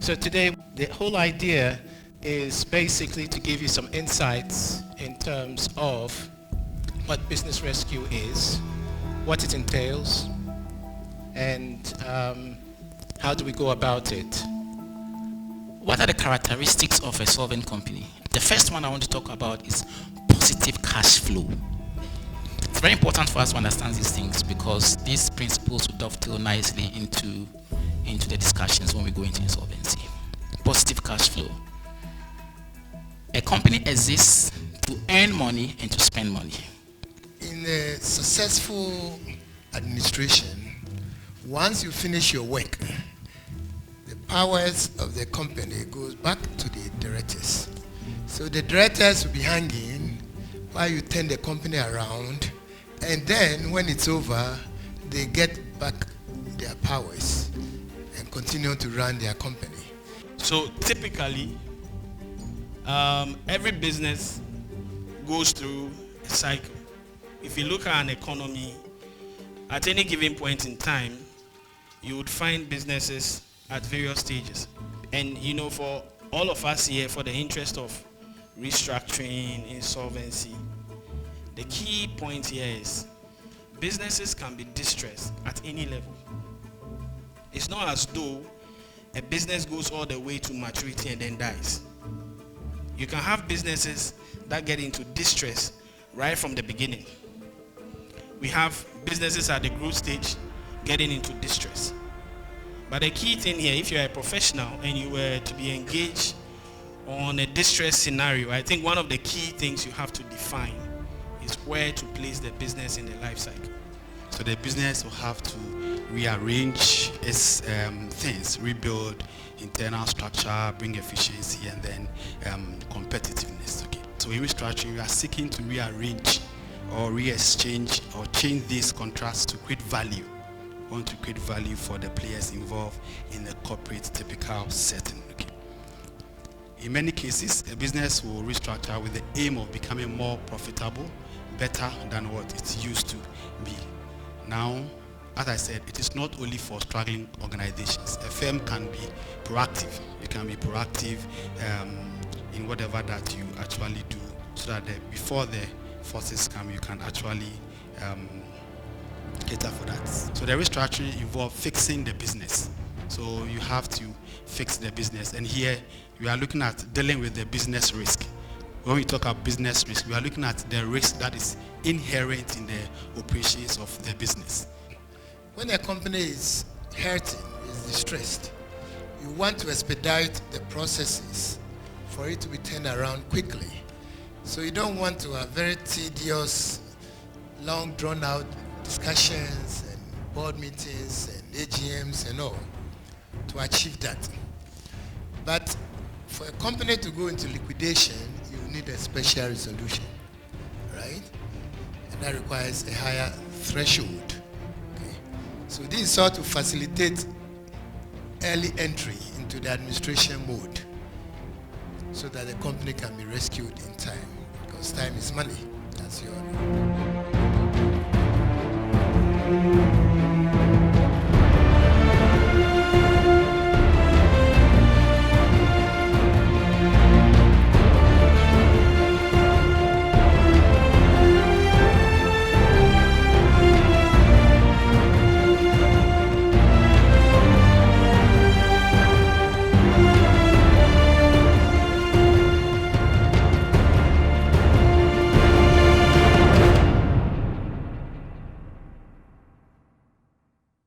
So today, the whole idea is basically to give you some insights in terms of what business rescue is, what it entails, and how do we go about it. What are the characteristics of a solvent company? The first one I want to talk about is positive cash flow. It's very important for us to understand these things because these principles will dovetail nicely into the discussions when we go into insolvency. Positive cash flow. A company exists to earn money and to spend money. In a successful administration, once you finish your work, the powers of the company goes back to the directors. So the directors will be hanging while you turn the company around, and then when it's over, they get back their powers and continue to run their company. So typically, every business goes through a cycle. If you look at an economy, at any given point in time, you would find businesses at various stages. And for all of us here, for the interest of restructuring, insolvency, the key point here is businesses can be distressed at any level. It's not as though a business goes all the way to maturity and then dies. You can have businesses that get into distress right from the beginning. We have businesses at the growth stage getting into distress. But the key thing here, if you're a professional and you were to be engaged on a distress scenario, I think one of the key things you have to define is where to place the business in the life cycle. So the business will have to rearrange its things, rebuild internal structure, bring efficiency, and then competitiveness. Okay. So in restructuring, we are seeking to rearrange or re-exchange or change these contracts to create value. We want to create value for the players involved in the corporate typical setting. Okay. In many cases, a business will restructure with the aim of becoming more profitable, better than what it used to be. Now, as I said, it is not only for struggling organizations. A firm can be proactive. You can be proactive in whatever that you actually do, so that before the forces come, you can actually cater for that. So the restructuring involves fixing the business. So you have to fix the business. And here we are looking at dealing with the business risk. When we talk about business risk, we are looking at the risk that is inherent in the operations of the business. When a company is hurting, is distressed, you want to expedite the processes for it to be turned around quickly. So you don't want to have very tedious, long drawn out discussions and board meetings and AGMs and all to achieve that. But for a company to go into liquidation, you need a special resolution, right? And that requires a higher threshold. Okay. So this is all to facilitate early entry into the administration mode so that the company can be rescued in time, because time is money, as you all know.